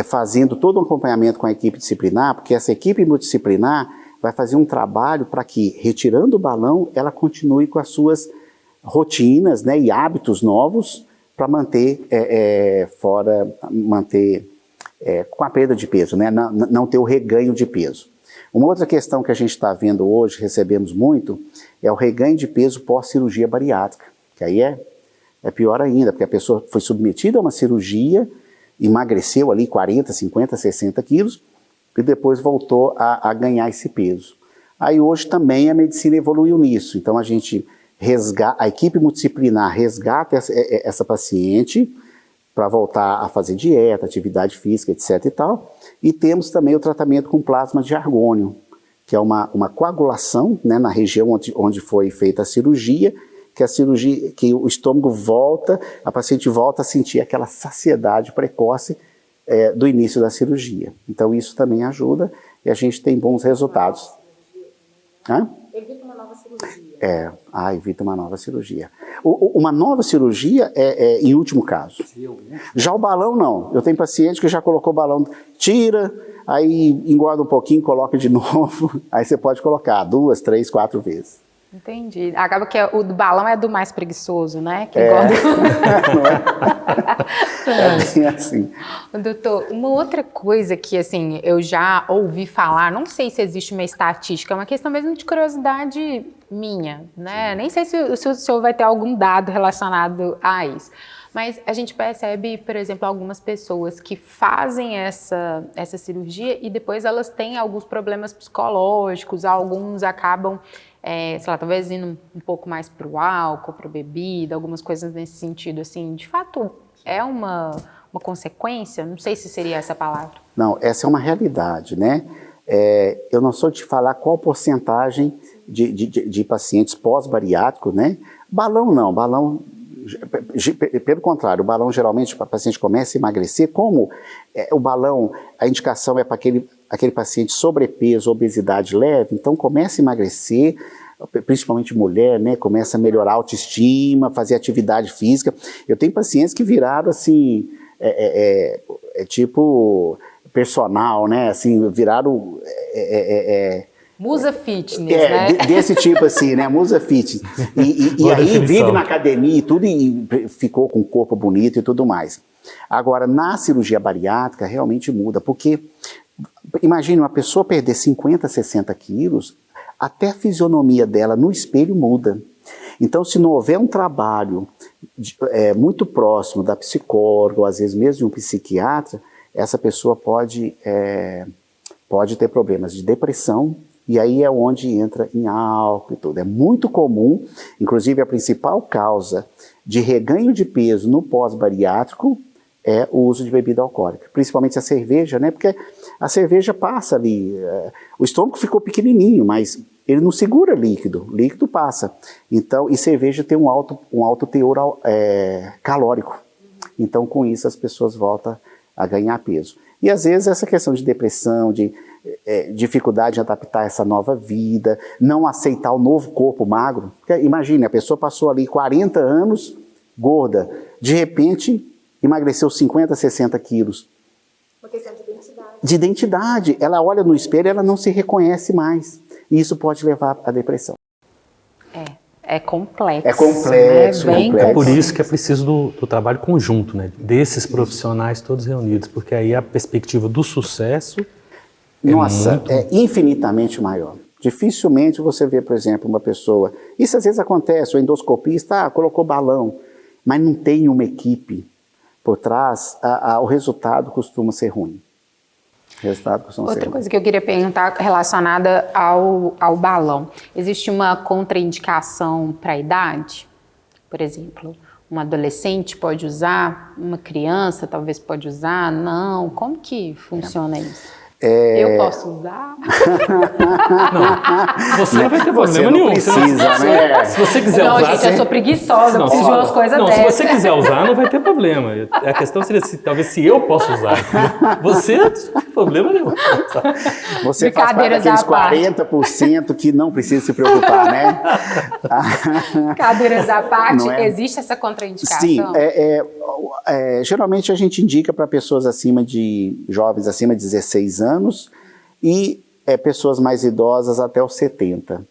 fazendo todo um acompanhamento com a equipe disciplinar, porque essa equipe multidisciplinar vai fazer um trabalho para que, retirando o balão, ela continue com as suas rotinas, né, e hábitos novos para manter com a perda de peso, né, não ter o reganho de peso. Uma outra questão que a gente está vendo hoje, recebemos muito, é o reganho de peso pós-cirurgia bariátrica, que aí é pior ainda, porque a pessoa foi submetida a uma cirurgia, emagreceu ali 40, 50, 60 quilos e depois voltou a ganhar esse peso. Aí hoje também a medicina evoluiu nisso, então a equipe multidisciplinar resgata essa paciente para voltar a fazer dieta, atividade física, etc. e tal, e temos também o tratamento com plasma de argônio, que é uma coagulação, né, na região onde foi feita a cirurgia, que o estômago volta, a paciente volta a sentir aquela saciedade precoce do início da cirurgia. Então isso também ajuda e a gente tem bons resultados. Evita uma nova cirurgia. Evita uma nova cirurgia. Uma nova cirurgia é em último caso. Já o balão não. Eu tenho paciente que já colocou o balão, tira, aí engorda um pouquinho, coloca de novo, aí você pode colocar 2, 3, 4 vezes. Entendi. Acaba que o do balão é do mais preguiçoso, né? Que engorda. É bem assim. Doutor, uma outra coisa que, assim, eu já ouvi falar, não sei se existe uma estatística, é uma questão mesmo de curiosidade minha, né? Nem sei se o senhor vai ter algum dado relacionado a isso. Mas a gente percebe, por exemplo, algumas pessoas que fazem essa cirurgia e depois elas têm alguns problemas psicológicos, alguns acabam, sei lá, talvez indo um pouco mais para o álcool, para a bebida, algumas coisas nesse sentido, assim, de fato, é uma consequência? Não sei se seria essa palavra. Não, essa é uma realidade, né? Eu não sou de falar qual porcentagem de pacientes pós-bariátricos, né? Balão não, balão... Pelo contrário, o balão geralmente o paciente começa a emagrecer, como o balão, a indicação é para aquele paciente sobrepeso, obesidade leve, então começa a emagrecer, principalmente mulher, né, começa a melhorar a autoestima, fazer atividade física. Eu tenho pacientes que viraram assim, tipo personal, né, assim, viraram... Musa fitness, né? Desse tipo assim, né? Musa fitness. E aí vive na academia e tudo, e ficou com o corpo bonito e tudo mais. Agora, na cirurgia bariátrica, realmente muda, porque imagine uma pessoa perder 50, 60 quilos, até a fisionomia dela no espelho muda. Então, se não houver um trabalho muito próximo da psicóloga, ou às vezes mesmo de um psiquiatra, essa pessoa pode ter problemas de depressão, e aí é onde entra em álcool e tudo. É muito comum, inclusive a principal causa de reganho de peso no pós-bariátrico é o uso de bebida alcoólica, principalmente a cerveja, né? Porque a cerveja passa ali, o estômago ficou pequenininho, mas ele não segura líquido, líquido passa. Então, e cerveja tem um alto teor calórico. Então, com isso, as pessoas voltam a ganhar peso. E às vezes essa questão de depressão, de dificuldade em adaptar essa nova vida, não aceitar o novo corpo magro. Porque, imagine, a pessoa passou ali 40 anos gorda, de repente emagreceu 50, 60 quilos. Uma questão de identidade. De identidade. Ela olha no espelho e ela não se reconhece mais. E isso pode levar à depressão. É complexo. É complexo. É bem complexo. É por isso que é preciso do trabalho conjunto, né? Desses profissionais todos reunidos, porque aí a perspectiva do sucesso é infinitamente maior. Dificilmente você vê, por exemplo, uma pessoa... Isso às vezes acontece, o endoscopista colocou balão, mas não tem uma equipe por trás, o resultado costuma ser ruim. Outra coisa que eu queria perguntar relacionada ao balão. Existe uma contraindicação para a idade? Por exemplo, um adolescente pode usar? Uma criança talvez pode usar? Não? Como que funciona isso? Eu posso usar? Não, você não vai ter Você problema não nenhum. precisa, né? Se você quiser Não, usar... gente, eu sou preguiçosa, eu preciso de umas coisas não, dessas. se você quiser usar, não vai ter problema. A questão seria talvez se eu posso usar. Você não tem problema nenhum. Você faz parte daqueles 40% que não precisa se preocupar, né? Brincadeiras à parte, existe essa contraindicação? Sim, geralmente a gente indica para pessoas jovens acima de 16 anos e pessoas mais idosas até os 70.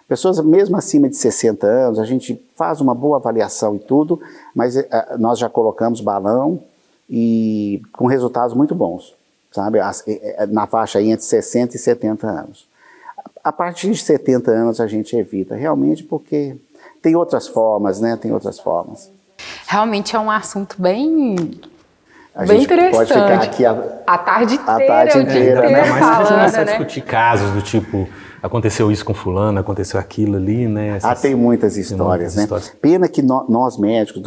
Pessoas mesmo acima de 60 anos, a gente faz uma boa avaliação e tudo, mas nós já colocamos balão e com resultados muito bons, sabe? Na faixa aí entre 60 e 70 anos. A partir de 70 anos a gente evita, realmente porque tem outras formas, né? Tem outras formas. Realmente é um assunto bem gente interessante. Pode ficar aqui a tarde inteira, Ainda mais se a gente falando, começar a né? discutir casos do tipo, aconteceu isso com fulano, aconteceu aquilo ali, né? Tem muitas histórias, né? Pena que nós médicos,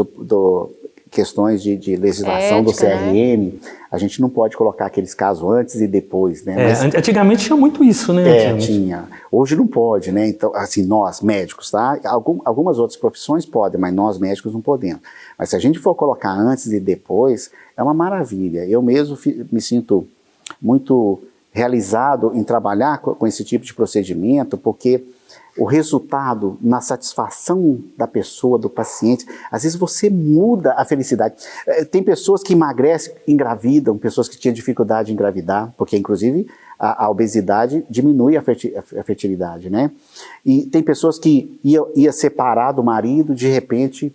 questões de legislação do CRM, a gente não pode colocar aqueles casos antes e depois, né? Mas, antigamente tinha muito isso, né? Tinha. Hoje não pode, né? Então, assim, nós médicos, tá? Algumas outras profissões podem, mas nós médicos não podemos. Mas se a gente for colocar antes e depois, é uma maravilha. Eu mesmo me sinto muito realizado em trabalhar com esse tipo de procedimento, porque o resultado na satisfação da pessoa, do paciente, às vezes você muda a felicidade. Tem pessoas que emagrecem, engravidam, pessoas que tinham dificuldade em engravidar, porque inclusive a obesidade diminui a fertilidade, né? E tem pessoas que ia separar do marido, de repente,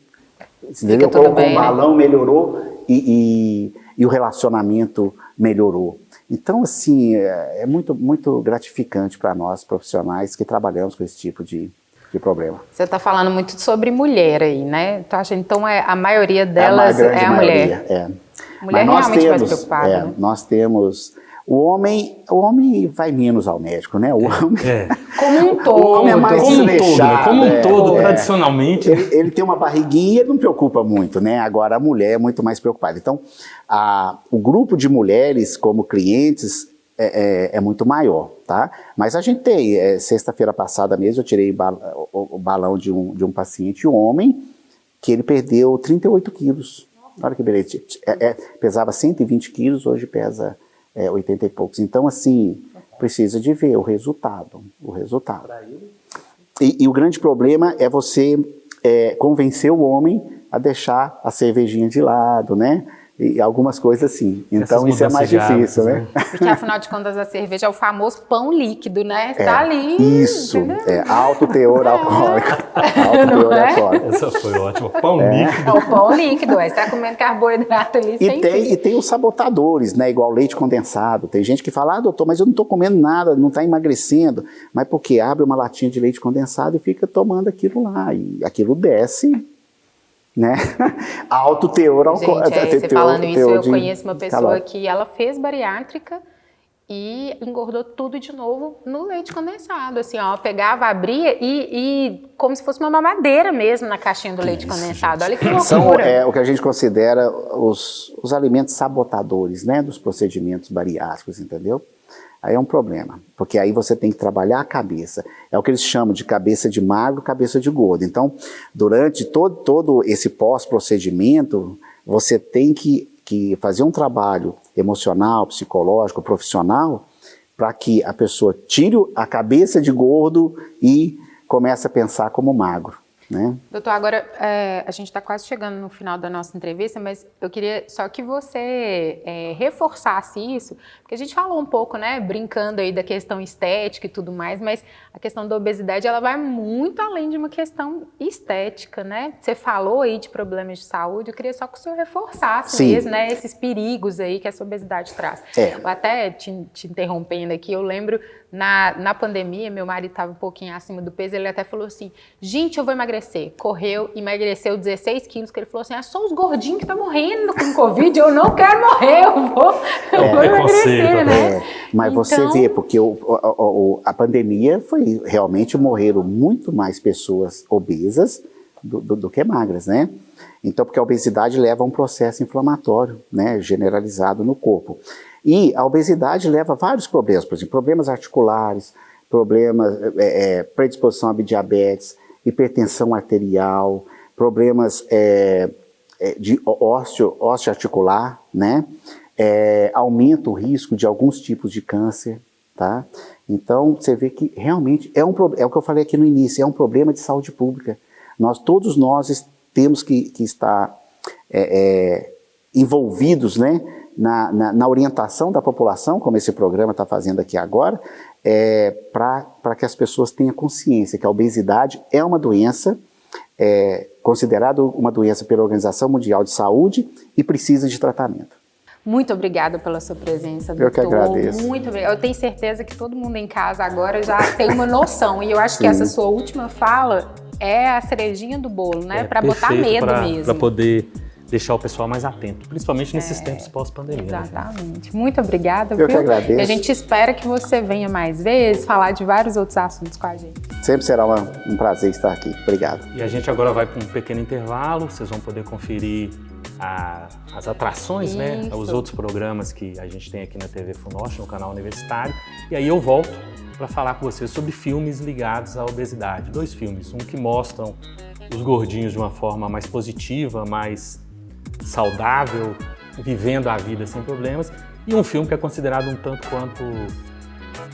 colocou um balão, melhorou e o relacionamento melhorou. Então, assim, é muito, muito gratificante para nós, profissionais, que trabalhamos com esse tipo de problema. Você está falando muito sobre mulher aí, né? Então, a maioria delas é a mulher. Mulher realmente mais preocupada. Né? Nós temos... O homem vai menos ao médico, né? O homem... Como um todo. O homem é mais desleixado. Como um todo, tradicionalmente. Ele tem uma barriguinha e ele não preocupa muito, né? Agora a mulher é muito mais preocupada. Então, o grupo de mulheres como clientes é muito maior, tá? Mas a gente tem, sexta-feira passada mesmo, eu tirei o balão de um paciente, um homem, que ele perdeu 38 quilos. Olha que beleza. Pesava 120 quilos, hoje pesa... 80 e poucos. Então, assim, precisa de ver o resultado. E o grande problema é você convencer o homem a deixar a cervejinha de lado, né? E algumas coisas assim. Então, isso é mais difícil, né? Porque, afinal de contas, a cerveja é o famoso pão líquido, né? Tá ali. Isso, alto teor alcoólico. Alto teor alcoólico. Essa foi ótima. Pão líquido. É o pão líquido, você tá comendo carboidrato ali sem E tem os sabotadores, né? Igual leite condensado. Tem gente que fala, doutor, mas eu não tô comendo nada, não tá emagrecendo. Mas por quê? Abre uma latinha de leite condensado e fica tomando aquilo lá. E aquilo desce... né? Alto teor alcoólico. Gente, você falando isso, eu conheço uma pessoa que ela fez bariátrica e engordou tudo de novo no leite condensado, assim, ó, pegava, abria e como se fosse uma mamadeira mesmo na caixinha do leite condensado. Olha que loucura. São o que a gente considera os alimentos sabotadores, né, dos procedimentos bariátricos, entendeu? Aí é um problema, porque aí você tem que trabalhar a cabeça. É o que eles chamam de cabeça de magro, cabeça de gordo. Então, durante todo esse pós-procedimento, você tem que fazer um trabalho emocional, psicológico, profissional, para que a pessoa tire a cabeça de gordo e comece a pensar como magro, né? Doutor, agora a gente está quase chegando no final da nossa entrevista, mas eu queria só que você reforçasse isso, porque a gente falou um pouco, né, brincando aí da questão estética e tudo mais, mas a questão da obesidade, ela vai muito além de uma questão estética, né? Você falou aí de problemas de saúde, eu queria só que o senhor reforçasse mesmo, né, esses perigos aí que essa obesidade traz. Eu até te interrompendo aqui, eu lembro na pandemia, meu marido estava um pouquinho acima do peso, ele até falou assim, gente, eu vou emagrecer. Correu, emagreceu 16 quilos, que ele falou assim, só os gordinhos que estão morrendo com Covid, eu não quero morrer, eu vou emagrecer, né? Mas então... você vê, porque a pandemia foi, realmente morreram muito mais pessoas obesas do que magras, né? Então, porque a obesidade leva a um processo inflamatório, né, generalizado no corpo. E a obesidade leva a vários problemas, por exemplo, problemas articulares, problemas, predisposição a diabetes, hipertensão arterial, problemas de osteoarticular, né? Aumenta o risco de alguns tipos de câncer, tá? Então, você vê que realmente é o que eu falei aqui no início, é um problema de saúde pública. Todos nós temos que estar envolvidos, né, na orientação da população, como esse programa está fazendo aqui agora, para que as pessoas tenham consciência que a obesidade é uma doença, considerada uma doença pela Organização Mundial de Saúde e precisa de tratamento. Muito obrigada pela sua presença, doutor. Eu que agradeço. Muito obrigada. Eu tenho certeza que todo mundo em casa agora já tem uma noção, e eu acho que essa sua última fala é a cerejinha do bolo, né? Para botar medo mesmo. Para poder deixar o pessoal mais atento, principalmente nesses tempos pós-pandemia. Exatamente. Né? Muito obrigada. Eu que agradeço. E a gente espera que você venha mais vezes, falar de vários outros assuntos com a gente. Sempre será um prazer estar aqui. Obrigado. E a gente agora vai para um pequeno intervalo, vocês vão poder conferir as atrações, né? Os outros programas que a gente tem aqui na TV FUNORTE, no canal universitário. E aí eu volto para falar com vocês sobre filmes ligados à obesidade. 2 filmes, um que mostram os gordinhos de uma forma mais positiva, mais saudável, vivendo a vida sem problemas, e um filme que é considerado um tanto quanto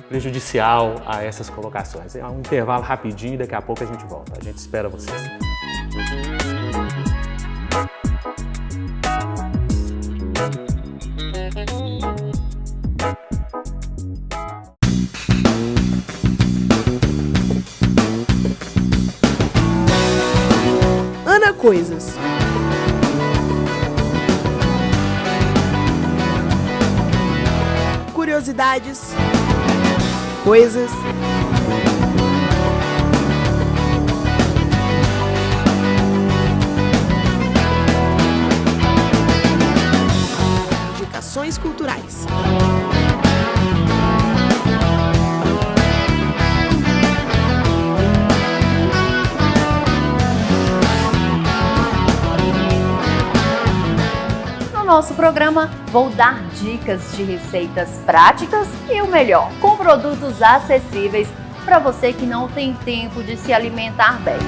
prejudicial a essas colocações. É um intervalo rapidinho e daqui a pouco a gente volta. A gente espera vocês. Ana Coisas. Curiosidades, coisas, indicações culturais. No nosso programa, vou dar dicas de receitas práticas e o melhor, com produtos acessíveis para você que não tem tempo de se alimentar bem.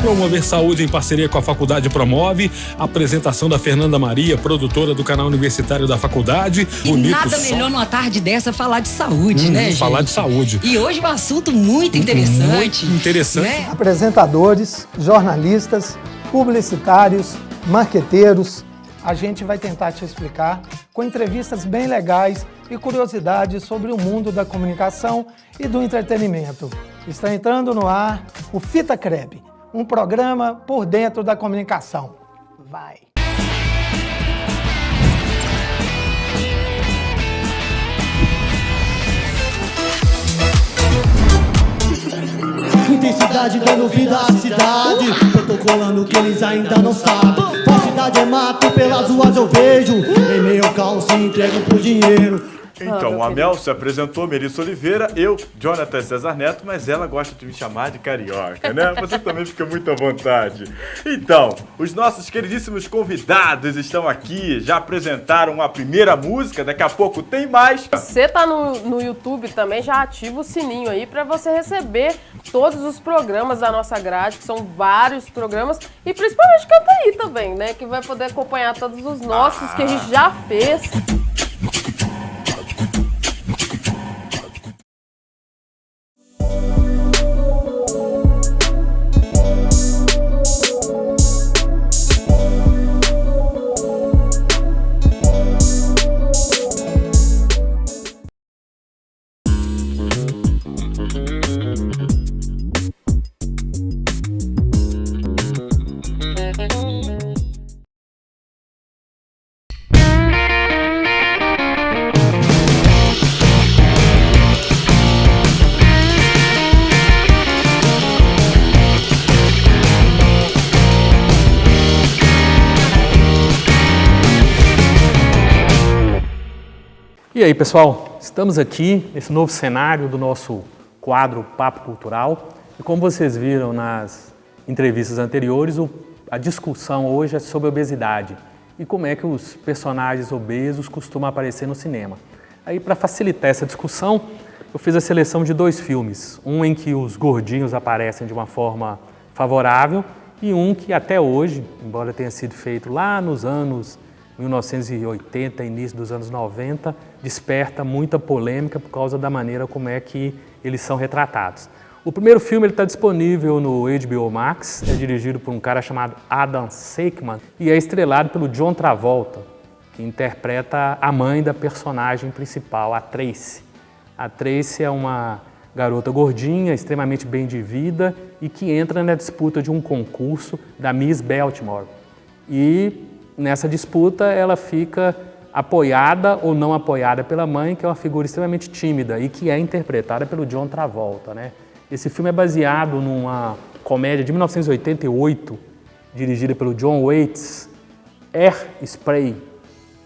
Promover Saúde, em parceria com a Faculdade Promove, a apresentação da Fernanda Maria, produtora do canal universitário da faculdade. E nada melhor numa tarde dessa falar de saúde, né, gente? Falar de saúde. E hoje um assunto muito interessante. Muito interessante. Né? Apresentadores, jornalistas, publicitários, marqueteiros. A gente vai tentar te explicar com entrevistas bem legais e curiosidades sobre o mundo da comunicação e do entretenimento. Está entrando no ar o Fita Crepe, um programa por dentro da comunicação. Vai! Intensidade dando vida à cidade. Protocolo falando que eles ainda não sabem. Falsidade é mato, pelas ruas eu vejo. Em meio ao caos se entregam por dinheiro. Então, a Mel se apresentou, Melissa Oliveira, eu, Jonathan César Neto, mas ela gosta de me chamar de carioca, né? Você também fica muito à vontade. Então, os nossos queridíssimos convidados estão aqui, já apresentaram a primeira música, daqui a pouco tem mais. Você tá no YouTube também, já ativa o sininho aí para você receber todos os programas da nossa grade, que são vários programas, e principalmente Canta Aí também, né? Que vai poder acompanhar todos os nossos que a gente já fez. E aí, pessoal, estamos aqui nesse novo cenário do nosso quadro Papo Cultural e como vocês viram nas entrevistas anteriores, a discussão hoje é sobre obesidade e como é que os personagens obesos costumam aparecer no cinema. Aí, para facilitar essa discussão, eu fiz a seleção de 2 filmes, um em que os gordinhos aparecem de uma forma favorável e um que até hoje, embora tenha sido feito lá nos anos 1980, início dos anos 90, desperta muita polêmica por causa da maneira como é que eles são retratados. O primeiro filme está disponível no HBO Max, é dirigido por um cara chamado Adam Shachman e é estrelado pelo John Travolta, que interpreta a mãe da personagem principal, a Tracy. A Tracy é uma garota gordinha, extremamente bem de vida e que entra na disputa de um concurso da Miss Baltimore. E nessa disputa, ela fica apoiada ou não apoiada pela mãe, que é uma figura extremamente tímida e que é interpretada pelo John Travolta, né? Esse filme é baseado numa comédia de 1988, dirigida pelo John Waits, Hairspray,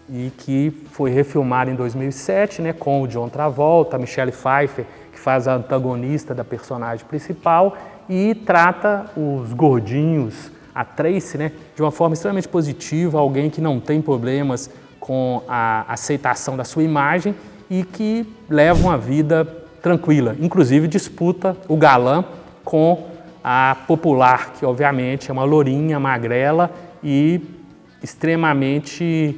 e que foi refilmado em 2007, né, com o John Travolta, a Michelle Pfeiffer, que faz a antagonista da personagem principal, e trata os gordinhos, a Tracy, né, de uma forma extremamente positiva, alguém que não tem problemas com a aceitação da sua imagem e que leva uma vida tranquila. Inclusive disputa o galã com a popular, que obviamente é uma lourinha, magrela e extremamente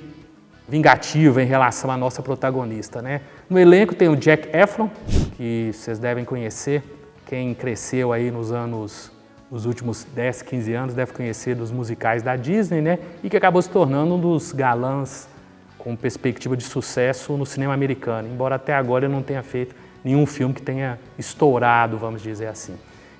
vingativa em relação à nossa protagonista, né? No elenco tem o Zac Efron, que vocês devem conhecer, quem cresceu aí nos últimos 10, 15 anos deve conhecer dos musicais da Disney, né? E que acabou se tornando um dos galãs com perspectiva de sucesso no cinema americano, embora até agora ele não tenha feito nenhum filme que tenha estourado, vamos dizer assim.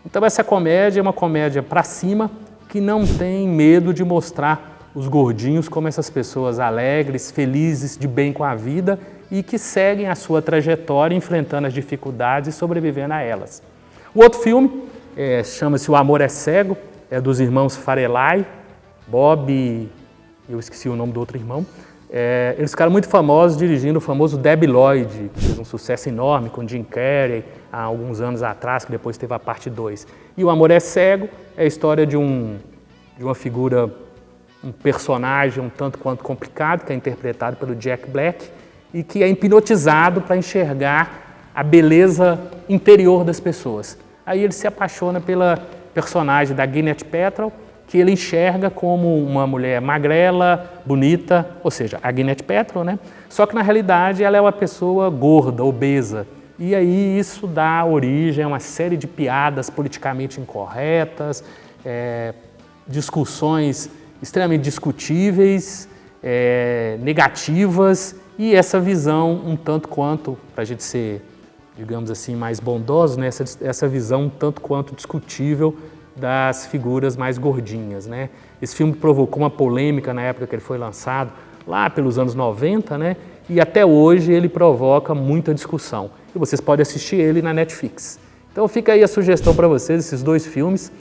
Então essa comédia é uma comédia pra cima, que não tem medo de mostrar os gordinhos como essas pessoas alegres, felizes, de bem com a vida e que seguem a sua trajetória enfrentando as dificuldades e sobrevivendo a elas. O outro filme chama-se O Amor é Cego, é dos irmãos Farelai, Bob, eu esqueci o nome do outro irmão. Eles ficaram muito famosos dirigindo o famoso Debi Lloyd, que fez um sucesso enorme com Jim Carrey há alguns anos atrás, que depois teve a parte 2. E O Amor é Cego é a história de uma figura, um personagem um tanto quanto complicado, que é interpretado pelo Jack Black, e que é hipnotizado para enxergar a beleza interior das pessoas. Aí ele se apaixona pela personagem da Gwyneth Paltrow, que ele enxerga como uma mulher magrela, bonita, ou seja, a Gwyneth Paltrow, né? Só que na realidade ela é uma pessoa gorda, obesa. E aí isso dá origem a uma série de piadas politicamente incorretas, discussões extremamente discutíveis, negativas, e essa visão um tanto quanto, para a gente ser, digamos assim, mais bondoso, né? essa visão um tanto quanto discutível das figuras mais gordinhas, né? Esse filme provocou uma polêmica na época que ele foi lançado, lá pelos anos 90, né? E até hoje ele provoca muita discussão. E vocês podem assistir ele na Netflix. Então fica aí a sugestão para vocês, esses 2 filmes.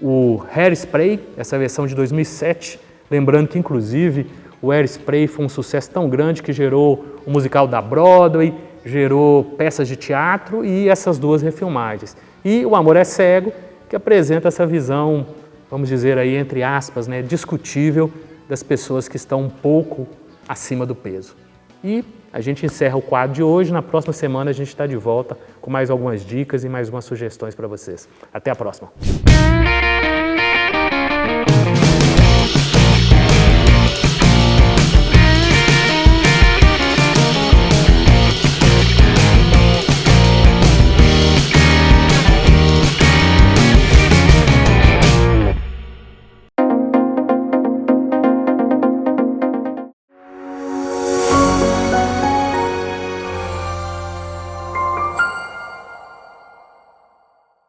o Hairspray, essa versão de 2007, lembrando que inclusive o Hairspray foi um sucesso tão grande que gerou o musical da Broadway, gerou peças de teatro e essas duas refilmagens. E O Amor é Cego, que apresenta essa visão, vamos dizer aí, entre aspas, né, discutível das pessoas que estão um pouco acima do peso. E a gente encerra o quadro de hoje. Na próxima semana a gente está de volta com mais algumas dicas e mais algumas sugestões para vocês. Até a próxima!